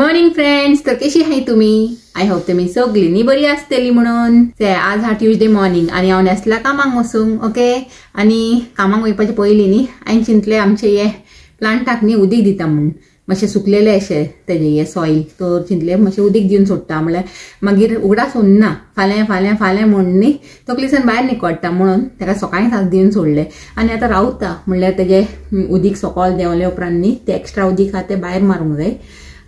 Morning friends, तर कशी आहे तुम्ही? आय होप तुम्ही सगळींनी बरी आसतली म्हणून. आज हा ट्यूजडे मॉर्निंग आणि हांव नेसला कामाक वचूंक. ओके, आणि कामाक वयपाचे पयलीं न्ही हांवें चिंतलें आमचे हे प्लांटाक न्ही उदीक दिता म्हणून. मातशें सुकलेले अशें तेजे हे सॉयल, तर चिंतलें मातशें उदीक दिवन सोडटा. म्हळ्यार मागीर उगडास उरना, फाल्यां फाल्यां फाल्यां म्हण न्ही तकलीसान भायर निकोडटा म्हणून ताका सकाळींच आज दिवन सोडलें. आनी आतां रावता म्हणल्यार तेजें उदीक सकाळ देंवले उपरांत न्ही तें एक्स्ट्रा उदीक आहा तें भायर मारूंक जाय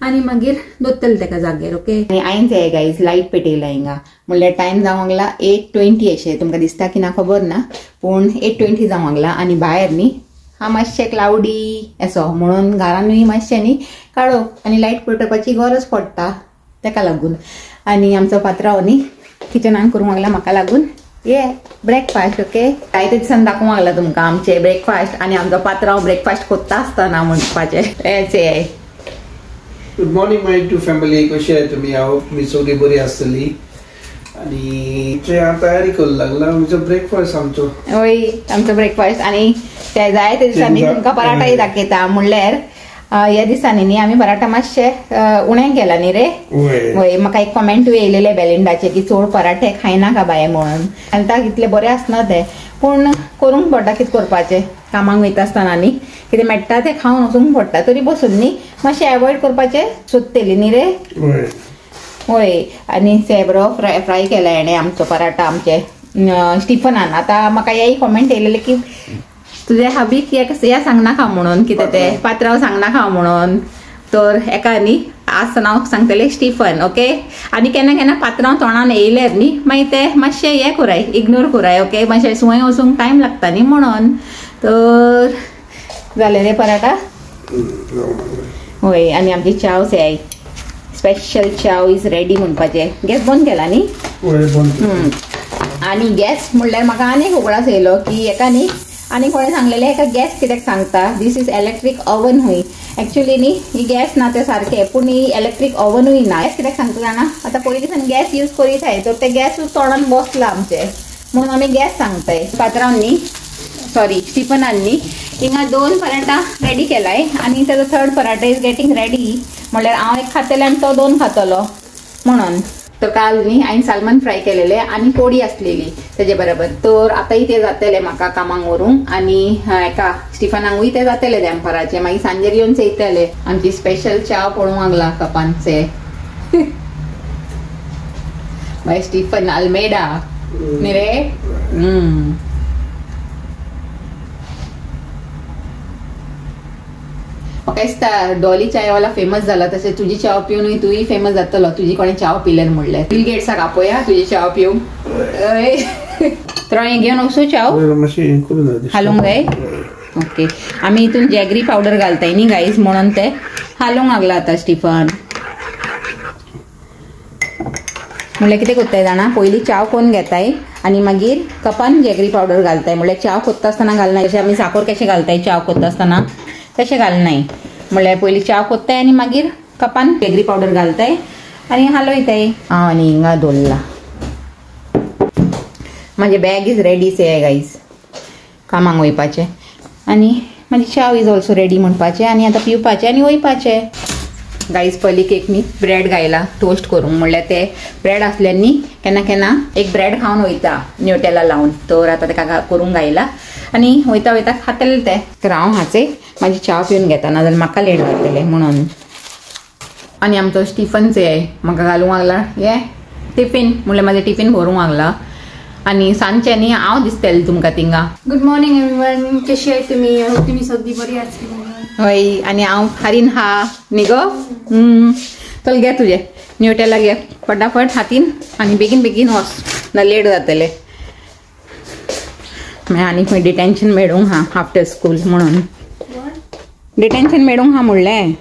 आणि मागीर दोत्तले तेका जागेर. ओके, आनी हांवें ते गायज लायट पेटयला हिंगा. म्हणल्यार टायम जावंक लागला 8:20 अशें. तुमकां दिसता की ना खबर ना, पूण 8:20 जावंक लागला आणि भायर न्ही हा मातशें क्लाउडी असो म्हणून घरानूय मातशें न्ही काळोख आणि लायट पेटोवपाची गरज पडटा तेका लागून. आणि आमचो पात्रांव न्ही किचनान करूंक लागला म्हाका लागून ब्रेकफास्ट. ओके, कांयते दिसान दाखोवंक लागला तुमकां आमचे ब्रेकफास्ट आणि आमचो पात्रांव ब्रेकफास्ट कोत्ता आसतना म्हणपाचें. हेच good morning my to family. कशी आहे तुम्ही? हांव होप मी सगळी बरी आसतली. आणि तयारी करूंक लागला आमचो ब्रेकफास्ट. आमचो ब्रेकफास्ट आणि ते जाय ते दिसांनी तुमकां पराठाय दाखयता. म्हणल्यार ह्या दिसांनी न्ही आमी पराठा मातशे उणें केला न्ही रे. वय म्हाका एक कमेंट येयलेले बेलिंडाचे की चड पराठे खायनाका बाये म्हणून. हेल्थाक इतले बरें आसना ते, पूण करूंक पडटा. कितें करपाचें, कामाक वयता आसतना न्ही कितें मेळटा तें खावन वचूंक पडटा. तरी बसून न्ही मातशें एवॉयड करपाचें सोदतली न्ही रे. होय, आणि ते बरो फ्राय केला हेणें आमचो पराठा आमचे स्टिफनान. आतां म्हाका हेय कमेंट येयलेले की तुझे हबीक हे सांगनाका म्हणून, कितें ते पात्रांव सांगनाका म्हणून. तर एका न्ही आज नांव सांगतलें स्टिफन. ओके, आनी केन्ना केन्ना पात्रांव तोंडान येयल्यार न्ही मागीर ते मातशें हे कराय, इग्नोर कराय. ओके, मातशें सुवय वचूंक टायम लागता न्ही म्हणून. तर जालें रे पराठा. होय, आनी आमची चाव से स्पेशल चाव इज रेडी म्हणपाचें. गॅस बंद केला न्ही. आनी गॅस म्हणल्यार म्हाका आनी एक उगडास येयलो की एका न्ही आनी कोणें सांगलेलें एका गॅस कित्याक सांगता, दीस इज इलेक्ट्रीक ओवन. हुंय एक्चुअली न्ही ही गॅस ना तें सारकें, पूण ही इलेक्ट्रीक ओवनूय ना. गॅस कित्याक सांगता जाणा, आतां पयलीं दिसान गॅस यूज करीत हाय तर ते गॅस तोंडान बसला आमचे म्हणून आमी गॅस सांगताय. पात्रांव न्ही स्टिफनान न्ही हिंगा 2 पराठा रेडी केलाय आणि तेजो 3rd paratha is getting ready. म्हणल्यार हांव एक खातलें आनी तो 2 खातलो म्हणून. तर काल न्ही हांवें सालमन फ्राय केलेले आणि पोळी आसलेली तेजे बरोबर. तर आतांय ते जातले म्हाका कामाक व्हरूंक आणि एका स्टिफनांकूय ते जातले दनपाराचे. मागीर सांजेर येवन चयतले. आमची स्पेशल च्या पळोवंक लागला कपांचे बाय स्टिफन अल्मेडा न्ही रे. म्हाका दिसता डॉली चायवाला फेमस जाला तशें तुजी चाव पिवनूय तूय फेमस जातलो. तुजी कोणें चाव पिल्यार म्हणल्यार बिल गेट्साक आपया तुजी चाव पिवंक. तर हांवें घेवन वचूं चाव हालूंक जाय. ओके, आमी हितून जॅगरी पावडर घालताय न्ही गायज म्हणून ते हालूंक लागला आतां स्टिफन. म्हणल्यार कितें कोत्ताय जाणा, पयलीं चाव कोन्न घेताय आनी मागीर कपान जॅगरी पावडर घालताय. म्हणल्यार चाव कोत्ता आसतना घालनाय. जशें आमी साखर कशें घालताय चाव कोत्ता आसतना तशें घालनाय. म्हणल्यार पयलीं चाव कोत्ताय आनी मागीर कपान जॅगरी पावडर घालताय आनी हालयताय. हांव आनी हिंगा दवरला. म्हाजें बॅग इज रेडी से गायज कामाक वयपाचें. आनी म्हाजी चाव इज ऑल्सो रेडी म्हणपाचें आनी आतां पिवपाचें आनी वयपाचें. गायज पयलीं केक न्ही ब्रेड घायला टोस्ट करूंक. म्हणल्यार ते ब्रेड आसल्यार न्ही केन्ना केन्ना एक ब्रेड खावन वयता न्यूटेला लावन. तर आतां तेका करूंक घायला आनी वयता वयता खातले ते. तर हांव हाचे म्हाजी चाव पिवन घेता, नाजाल्यार म्हाका लेट जातलें म्हणून. आनी आमचो स्टिफनचे म्हाका घालूंक लागला हे टिफीन. म्हणल्यार म्हाजें टिफीन भरूंक लागला. आणि सांजचे न्ही हांव दिसतलें तुमकां थिंगा. Good morning everyone. कशी आहे तुम्ही? तुम्ही सगळी बरी आसतली. हय, आनी हांव हारीन हा न्ही गो. चल घे तुजें न्यूटेला घे फटाफट हातीन आनी बेगीन बेगीन वच ना लेट जातलें. मागीर आनी खंय डिटेन्शन मेळूंक हा आफ्टर स्कूल म्हणून. डिटेन्शन मेळूंक हा म्हणलें.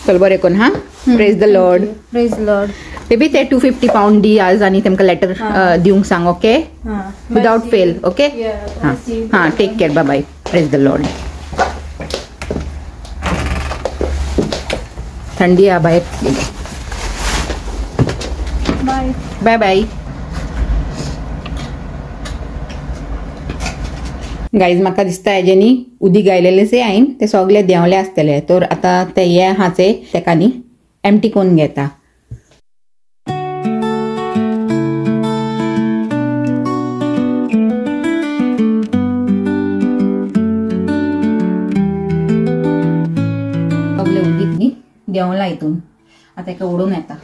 चल बरें कोन्न हा. Praise the Lord. Praise Lord. Baby ते 250 पाउंड दी आज आणि तेमकां लेटर दिवंक सांग. Okay, without fail. ओके, हां take care. Bye bye. Praise the lord. थंडी आ भायर. Bye bye bye. गाईज म्हाका दिसता हेजे न्ही उदीक घायलेले से हांवें ते सगळे देंवले आसतले. तर आतां ते हे हाचे तेका न्ही एम्प्टी करून घेता. उडीत न्ही देवला हितून आता एका उडून येता.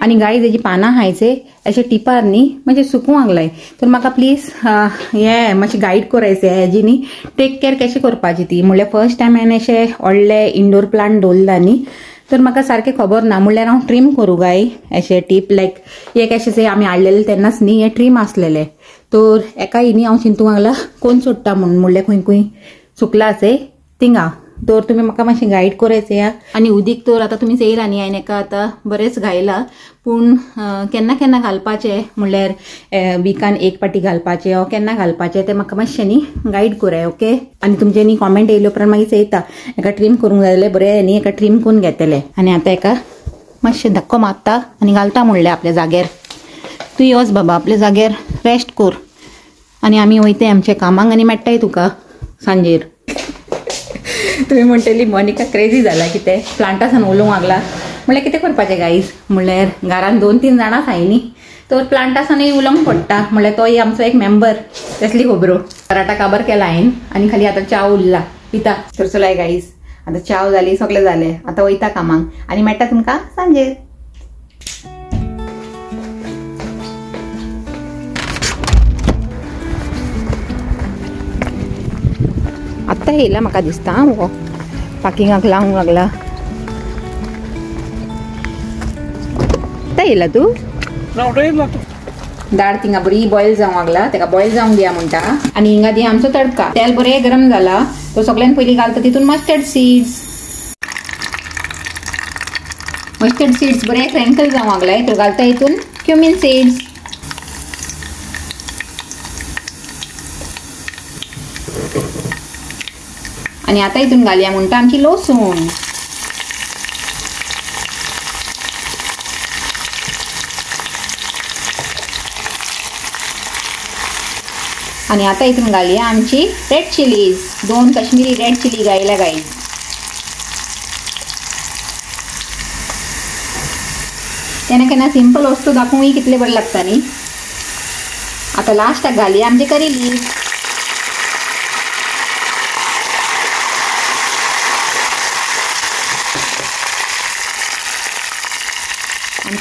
आणि गाई तेजी पानां हायचे अशे टिपार न्ही म्हणजे सुकूंक लागलाय. तर म्हाका प्लीज हे मातशें गायड करायचे हेजी न्ही टेक केअर कशें करपाची ती. म्हणल्यार फर्स्ट टायम हांवें अशें व्हडले इंडोर प्लांट दवरला न्ही तर म्हाका सारकें खबर ना. म्हणल्यार हांव ट्रीम करूं गाय अशें टीप लायक एक अशें आमी हाडलेले तेन्नाच न्ही हे ट्रीम आसलेले. तर एका हिनी हांव चिंतूंक लागला कोण सोडटा म्हणून. म्हणल्यार खंय खंय सुकला आसे थिंगा. तर तुम्ही म्हाका मातशें गायड करायचें या. आनी उदीक तर आतां तुमी चेयला न्ही हांवें एका आतां बरेंच घायला पूण केन्ना केन्ना घालपाचें म्हणल्यार विकान एक पाटी घालपाचें वा केन्ना घालपाचें तें म्हाका मातशें न्ही गायड कराय. ओके. आनी तुमचे न्ही कॉमेंट येयले उपरांत मागीर चयता एका ट्रीम करूंक जाय जाल्यार बरें न्ही एका ट्रीम करून घेतले. आनी आतां एका मातशें धक्को मारता आनी घालता म्हणलें आपल्या जाग्यार. तूं योच बाबा आपल्या जाग्यार रेस्ट कर आनी आमी वयताय आमच्या कामाक आनी मेळटाय तुका सांजेर. तुम्ही म्हणटली मोनिका क्रेजी जाला कितें प्लांटासान उलोवंक लागला. म्हणल्यार कितें करपाचें गाईज. म्हणल्यार घरान 2-3 जाणां आसाय न्ही तर प्लांटासानूय उलोवंक पडटा. म्हणल्यार तोय आमचो एक मेंबर तसली खबरो. पराठा काबार केला हांवें आनी खाली आतां चाव उरला पिता. तर चलाय गाईज आतां चाव जाली सगळें जालें आतां वयता कामाक आनी मेळटा तुमकां सांजेर. आत्ता येयला म्हाका दिसता हो पार्किंगाक लावंक लागला. आत्ता येयला तूं दाळ थिंगा बरी बॉयल जावंक लागला तेका बॉयल जावंक दिया म्हणटा. आनी हिंगा दी आमचो तडका. तेल बरें गरम जाला तो सगळ्यान पयलीं घालता तितून मस्टर्ड सीड्स. मस्टर्ड सीड्स बरें क्रँकल जावंक लागलाय तर घालता हितून क्युमीन सीड्स. आणि आता इथून घालया म्हणटा आमची लसूण. आणि आता इथून घालया आमची red chillies. 2 Kashmiri red chilli घायला गाईज. केन्ना केन्ना सिंपल वस्तू दाखवूंक कितले बरें लागता न्ही. आता लास्टाक घालया आमची करी लीव्स.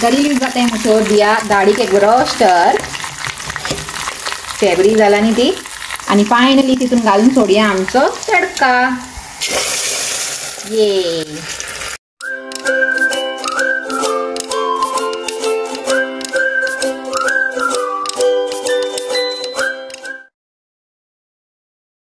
करी लीव्स जाता म्हसो दिया दाळीक एक बरो स्टर. फेबरी जाला न्ही ती. आनी फायनली तितून घालून सोडया आमचो तडका. ये